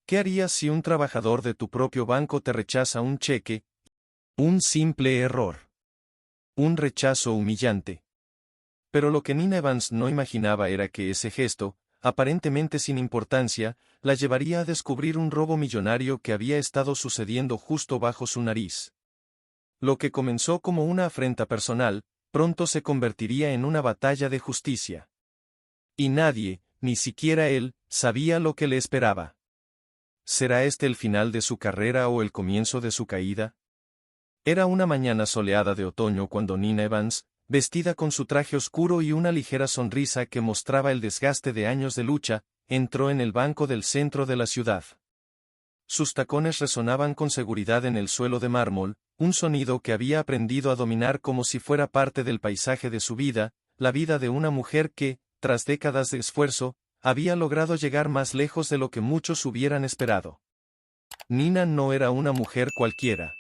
¿Qué harías si un trabajador de tu propio banco te rechaza un cheque? Un simple error. Un rechazo humillante. Pero lo que Nina Evans no imaginaba era que ese gesto, aparentemente sin importancia, la llevaría a descubrir un robo millonario que había estado sucediendo justo bajo su nariz. Lo que comenzó como una afrenta personal, pronto se convertiría en una batalla de justicia. Y nadie, ni siquiera él, sabía lo que le esperaba. ¿Será este el final de su carrera o el comienzo de su caída? Era una mañana soleada de otoño cuando Nina Evans, vestida con su traje oscuro y una ligera sonrisa que mostraba el desgaste de años de lucha, entró en el banco del centro de la ciudad. Sus tacones resonaban con seguridad en el suelo de mármol, un sonido que había aprendido a dominar como si fuera parte del paisaje de su vida, la vida de una mujer que, tras décadas de esfuerzo, había logrado llegar más lejos de lo que muchos hubieran esperado. Nina no era una mujer cualquiera.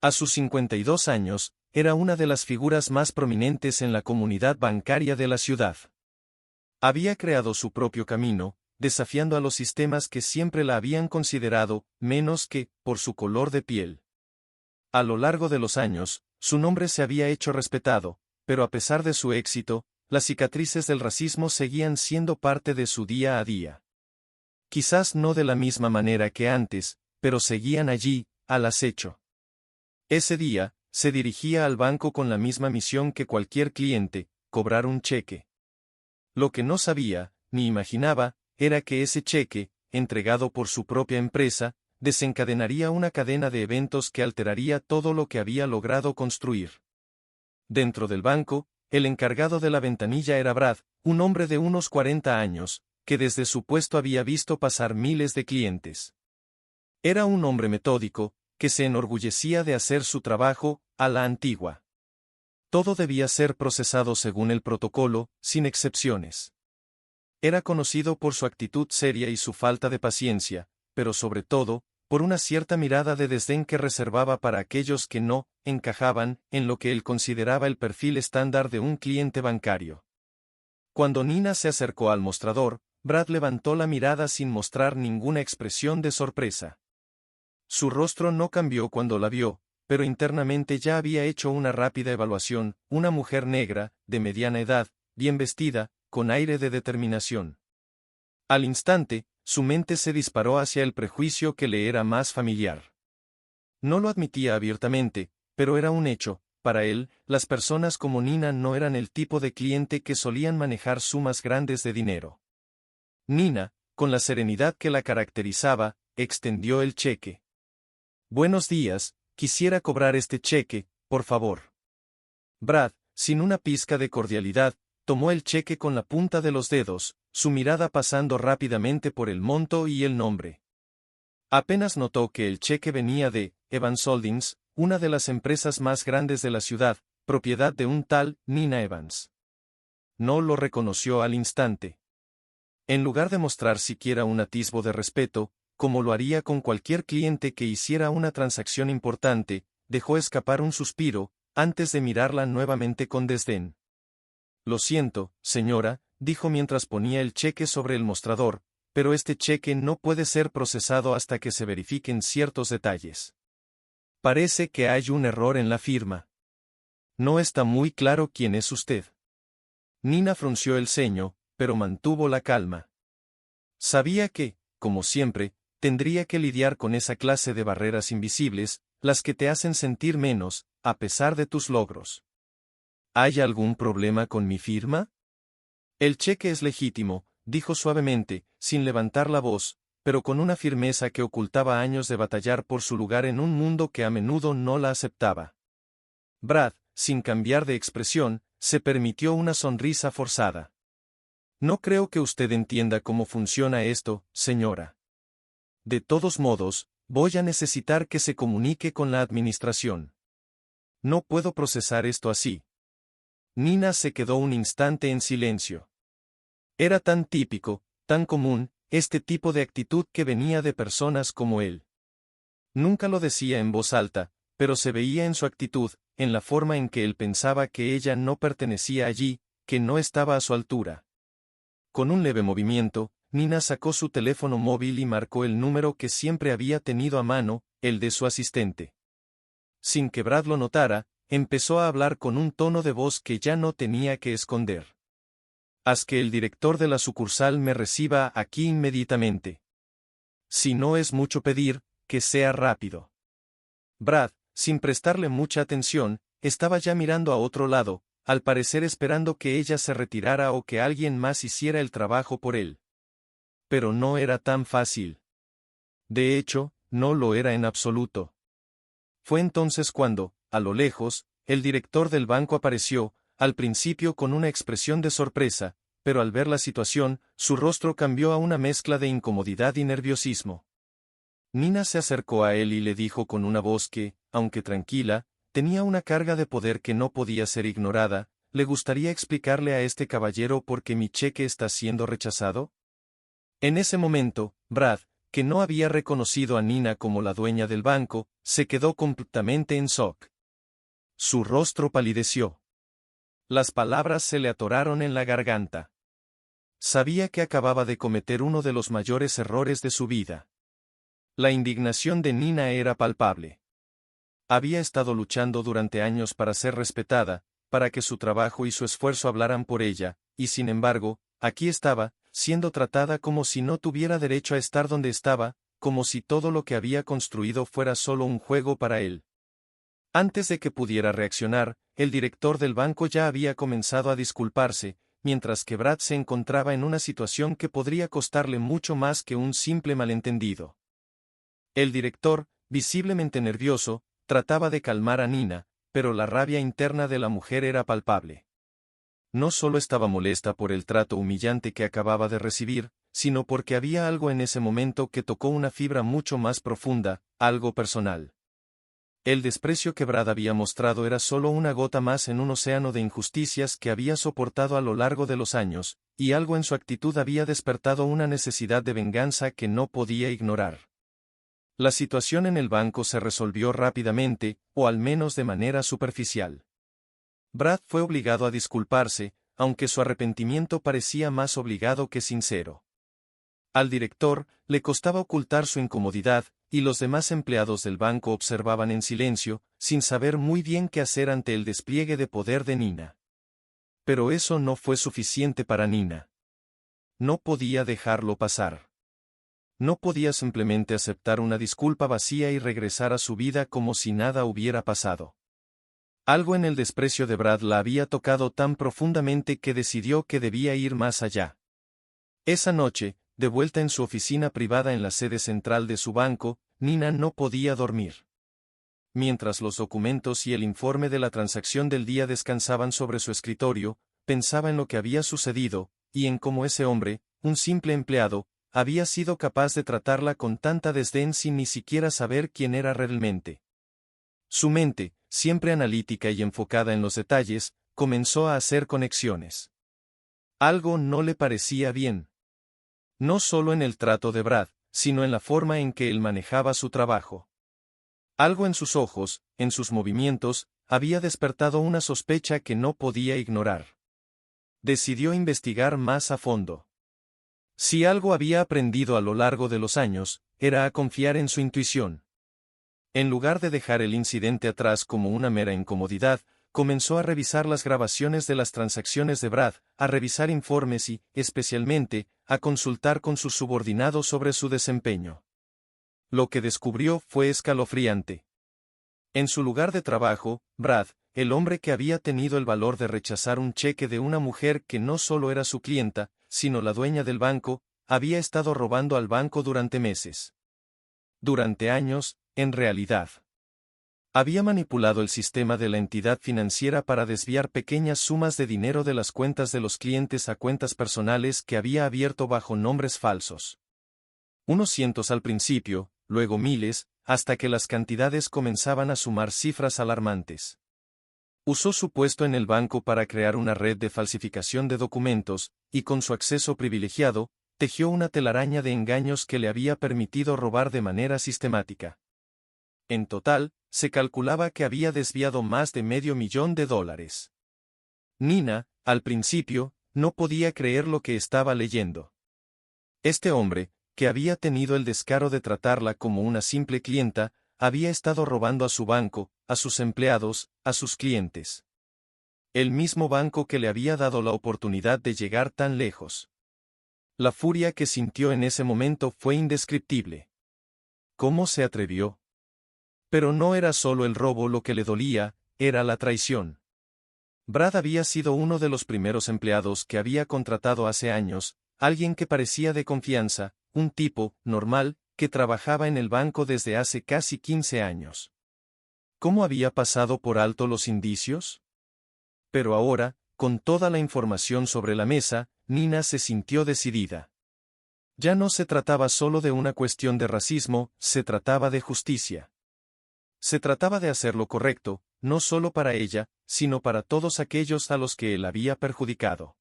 A sus 52 años, era una de las figuras más prominentes en la comunidad bancaria de la ciudad. Había creado su propio camino, desafiando a los sistemas que siempre la habían considerado menos que por su color de piel. A lo largo de los años, su nombre se había hecho respetado, pero a pesar de su éxito, las cicatrices del racismo seguían siendo parte de su día a día. Quizás no de la misma manera que antes, pero seguían allí, al acecho. Ese día, se dirigía al banco con la misma misión que cualquier cliente, cobrar un cheque. Lo que no sabía, ni imaginaba, era que ese cheque, entregado por su propia empresa, desencadenaría una cadena de eventos que alteraría todo lo que había logrado construir. Dentro del banco, el encargado de la ventanilla era Brad, un hombre de unos 40 años, que desde su puesto había visto pasar miles de clientes. Era un hombre metódico, que se enorgullecía de hacer su trabajo, a la antigua. Todo debía ser procesado según el protocolo, sin excepciones. Era conocido por su actitud seria y su falta de paciencia, pero sobre todo, por una cierta mirada de desdén que reservaba para aquellos que no encajaban en lo que él consideraba el perfil estándar de un cliente bancario. Cuando Nina se acercó al mostrador, Brad levantó la mirada sin mostrar ninguna expresión de sorpresa. Su rostro no cambió cuando la vio, pero internamente ya había hecho una rápida evaluación, una mujer negra, de mediana edad, bien vestida, con aire de determinación. Al instante, su mente se disparó hacia el prejuicio que le era más familiar. No lo admitía abiertamente, pero era un hecho, para él, las personas como Nina no eran el tipo de cliente que solían manejar sumas grandes de dinero. Nina, con la serenidad que la caracterizaba, extendió el cheque. «Buenos días, quisiera cobrar este cheque, por favor». Brad, sin una pizca de cordialidad, tomó el cheque con la punta de los dedos, su mirada pasando rápidamente por el monto y el nombre. Apenas notó que el cheque venía de Evans Holdings, una de las empresas más grandes de la ciudad, propiedad de un tal Nina Evans. No lo reconoció al instante. En lugar de mostrar siquiera un atisbo de respeto, como lo haría con cualquier cliente que hiciera una transacción importante, dejó escapar un suspiro, antes de mirarla nuevamente con desdén. «Lo siento, señora», dijo mientras ponía el cheque sobre el mostrador, «pero este cheque no puede ser procesado hasta que se verifiquen ciertos detalles. Parece que hay un error en la firma. No está muy claro quién es usted». Nina frunció el ceño, pero mantuvo la calma. Sabía que, como siempre, tendría que lidiar con esa clase de barreras invisibles, las que te hacen sentir menos, a pesar de tus logros. ¿Hay algún problema con mi firma? El cheque es legítimo, dijo suavemente, sin levantar la voz, pero con una firmeza que ocultaba años de batallar por su lugar en un mundo que a menudo no la aceptaba. Brad, sin cambiar de expresión, se permitió una sonrisa forzada. «No creo que usted entienda cómo funciona esto, señora. De todos modos, voy a necesitar que se comunique con la administración. No puedo procesar esto así». Nina se quedó un instante en silencio. Era tan típico, tan común, este tipo de actitud que venía de personas como él. Nunca lo decía en voz alta, pero se veía en su actitud, en la forma en que él pensaba que ella no pertenecía allí, que no estaba a su altura. Con un leve movimiento, Nina sacó su teléfono móvil y marcó el número que siempre había tenido a mano, el de su asistente. Sin que Brad lo notara, empezó a hablar con un tono de voz que ya no tenía que esconder. Haz que el director de la sucursal me reciba aquí inmediatamente. Si no es mucho pedir, que sea rápido. Brad, sin prestarle mucha atención, estaba ya mirando a otro lado, al parecer esperando que ella se retirara o que alguien más hiciera el trabajo por él. Pero no era tan fácil. De hecho, no lo era en absoluto. Fue entonces cuando, a lo lejos, el director del banco apareció, al principio con una expresión de sorpresa, pero al ver la situación, su rostro cambió a una mezcla de incomodidad y nerviosismo. Nina se acercó a él y le dijo con una voz que, aunque tranquila, tenía una carga de poder que no podía ser ignorada. ¿Le gustaría explicarle a este caballero por qué mi cheque está siendo rechazado? En ese momento, Brad, que no había reconocido a Nina como la dueña del banco, se quedó completamente en shock. Su rostro palideció. Las palabras se le atoraron en la garganta. Sabía que acababa de cometer uno de los mayores errores de su vida. La indignación de Nina era palpable. Había estado luchando durante años para ser respetada, para que su trabajo y su esfuerzo hablaran por ella, y sin embargo, aquí estaba, siendo tratada como si no tuviera derecho a estar donde estaba, como si todo lo que había construido fuera solo un juego para él. Antes de que pudiera reaccionar, el director del banco ya había comenzado a disculparse, mientras que Brad se encontraba en una situación que podría costarle mucho más que un simple malentendido. El director, visiblemente nervioso, trataba de calmar a Nina, pero la rabia interna de la mujer era palpable. No solo estaba molesta por el trato humillante que acababa de recibir, sino porque había algo en ese momento que tocó una fibra mucho más profunda, algo personal. El desprecio que Brad había mostrado era solo una gota más en un océano de injusticias que había soportado a lo largo de los años, y algo en su actitud había despertado una necesidad de venganza que no podía ignorar. La situación en el banco se resolvió rápidamente, o al menos de manera superficial. Brad fue obligado a disculparse, aunque su arrepentimiento parecía más obligado que sincero. Al director, le costaba ocultar su incomodidad, y los demás empleados del banco observaban en silencio, sin saber muy bien qué hacer ante el despliegue de poder de Nina. Pero eso no fue suficiente para Nina. No podía dejarlo pasar. No podía simplemente aceptar una disculpa vacía y regresar a su vida como si nada hubiera pasado. Algo en el desprecio de Brad la había tocado tan profundamente que decidió que debía ir más allá. Esa noche, de vuelta en su oficina privada en la sede central de su banco, Nina no podía dormir. Mientras los documentos y el informe de la transacción del día descansaban sobre su escritorio, pensaba en lo que había sucedido, y en cómo ese hombre, un simple empleado, había sido capaz de tratarla con tanta desdén sin ni siquiera saber quién era realmente. Su mente, siempre analítica y enfocada en los detalles, comenzó a hacer conexiones. Algo no le parecía bien. No solo en el trato de Brad, sino en la forma en que él manejaba su trabajo. Algo en sus ojos, en sus movimientos, había despertado una sospecha que no podía ignorar. Decidió investigar más a fondo. Si algo había aprendido a lo largo de los años, era a confiar en su intuición. En lugar de dejar el incidente atrás como una mera incomodidad, comenzó a revisar las grabaciones de las transacciones de Brad, a revisar informes y, especialmente, a consultar con sus subordinados sobre su desempeño. Lo que descubrió fue escalofriante. En su lugar de trabajo, Brad, el hombre que había tenido el valor de rechazar un cheque de una mujer que no solo era su clienta, sino la dueña del banco, había estado robando al banco durante meses. Durante años, en realidad. Había manipulado el sistema de la entidad financiera para desviar pequeñas sumas de dinero de las cuentas de los clientes a cuentas personales que había abierto bajo nombres falsos. Unos cientos al principio, luego miles, hasta que las cantidades comenzaban a sumar cifras alarmantes. Usó su puesto en el banco para crear una red de falsificación de documentos, y con su acceso privilegiado, tejió una telaraña de engaños que le había permitido robar de manera sistemática. En total, se calculaba que había desviado más de $500,000. Nina, al principio, no podía creer lo que estaba leyendo. Este hombre, que había tenido el descaro de tratarla como una simple clienta, había estado robando a su banco, a sus empleados, a sus clientes. El mismo banco que le había dado la oportunidad de llegar tan lejos. La furia que sintió en ese momento fue indescriptible. ¿Cómo se atrevió? Pero no era solo el robo lo que le dolía, era la traición. Brad había sido uno de los primeros empleados que había contratado hace años, alguien que parecía de confianza, un tipo, normal, que trabajaba en el banco desde hace casi 15 años. ¿Cómo había pasado por alto los indicios? Pero ahora, con toda la información sobre la mesa, Nina se sintió decidida. Ya no se trataba solo de una cuestión de racismo, se trataba de justicia. Se trataba de hacer lo correcto, no solo para ella, sino para todos aquellos a los que él había perjudicado.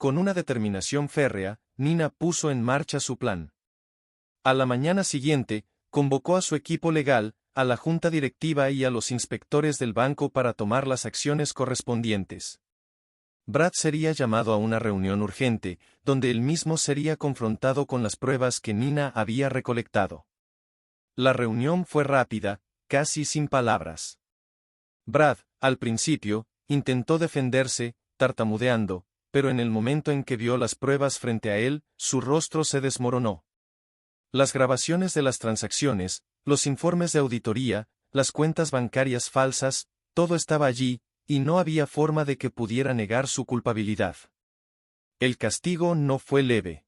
Con una determinación férrea, Nina puso en marcha su plan. A la mañana siguiente, convocó a su equipo legal, a la junta directiva y a los inspectores del banco para tomar las acciones correspondientes. Brad sería llamado a una reunión urgente, donde él mismo sería confrontado con las pruebas que Nina había recolectado. La reunión fue rápida, casi sin palabras. Brad, al principio, intentó defenderse, tartamudeando, pero en el momento en que vio las pruebas frente a él, su rostro se desmoronó. Las grabaciones de las transacciones, los informes de auditoría, las cuentas bancarias falsas, todo estaba allí, y no había forma de que pudiera negar su culpabilidad. El castigo no fue leve.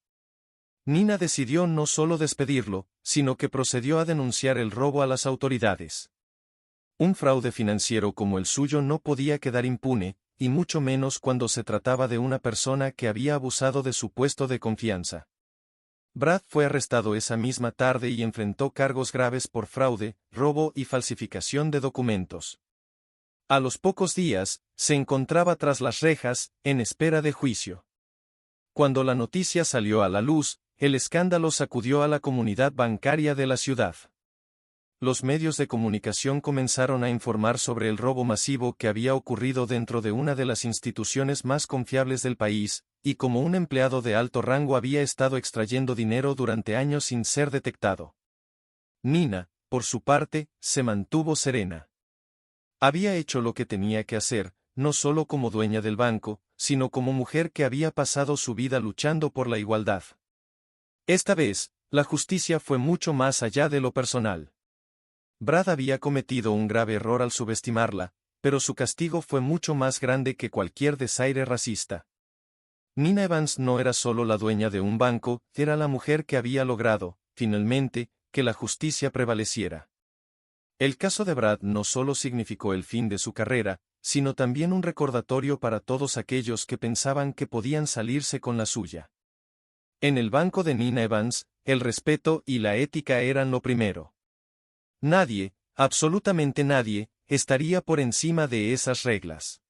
Nina decidió no solo despedirlo, sino que procedió a denunciar el robo a las autoridades. Un fraude financiero como el suyo no podía quedar impune, y mucho menos cuando se trataba de una persona que había abusado de su puesto de confianza. Brad fue arrestado esa misma tarde y enfrentó cargos graves por fraude, robo y falsificación de documentos. A los pocos días, se encontraba tras las rejas, en espera de juicio. Cuando la noticia salió a la luz, el escándalo sacudió a la comunidad bancaria de la ciudad. Los medios de comunicación comenzaron a informar sobre el robo masivo que había ocurrido dentro de una de las instituciones más confiables del país, y cómo un empleado de alto rango había estado extrayendo dinero durante años sin ser detectado. Nina, por su parte, se mantuvo serena. Había hecho lo que tenía que hacer, no solo como dueña del banco, sino como mujer que había pasado su vida luchando por la igualdad. Esta vez, la justicia fue mucho más allá de lo personal. Brad había cometido un grave error al subestimarla, pero su castigo fue mucho más grande que cualquier desaire racista. Nina Evans no era solo la dueña de un banco, era la mujer que había logrado, finalmente, que la justicia prevaleciera. El caso de Brad no solo significó el fin de su carrera, sino también un recordatorio para todos aquellos que pensaban que podían salirse con la suya. En el banco de Nina Evans, el respeto y la ética eran lo primero. Nadie, absolutamente nadie, estaría por encima de esas reglas.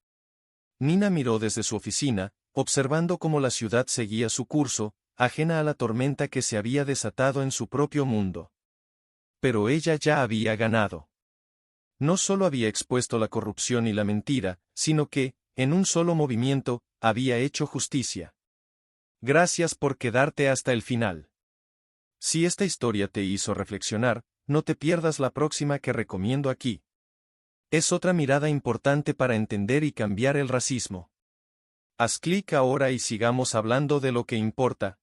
Nina miró desde su oficina, observando cómo la ciudad seguía su curso, ajena a la tormenta que se había desatado en su propio mundo. Pero ella ya había ganado. No solo había expuesto la corrupción y la mentira, sino que, en un solo movimiento, había hecho justicia. Gracias por quedarte hasta el final. Si esta historia te hizo reflexionar, no te pierdas la próxima que recomiendo aquí. Es otra mirada importante para entender y cambiar el racismo. Haz clic ahora y sigamos hablando de lo que importa,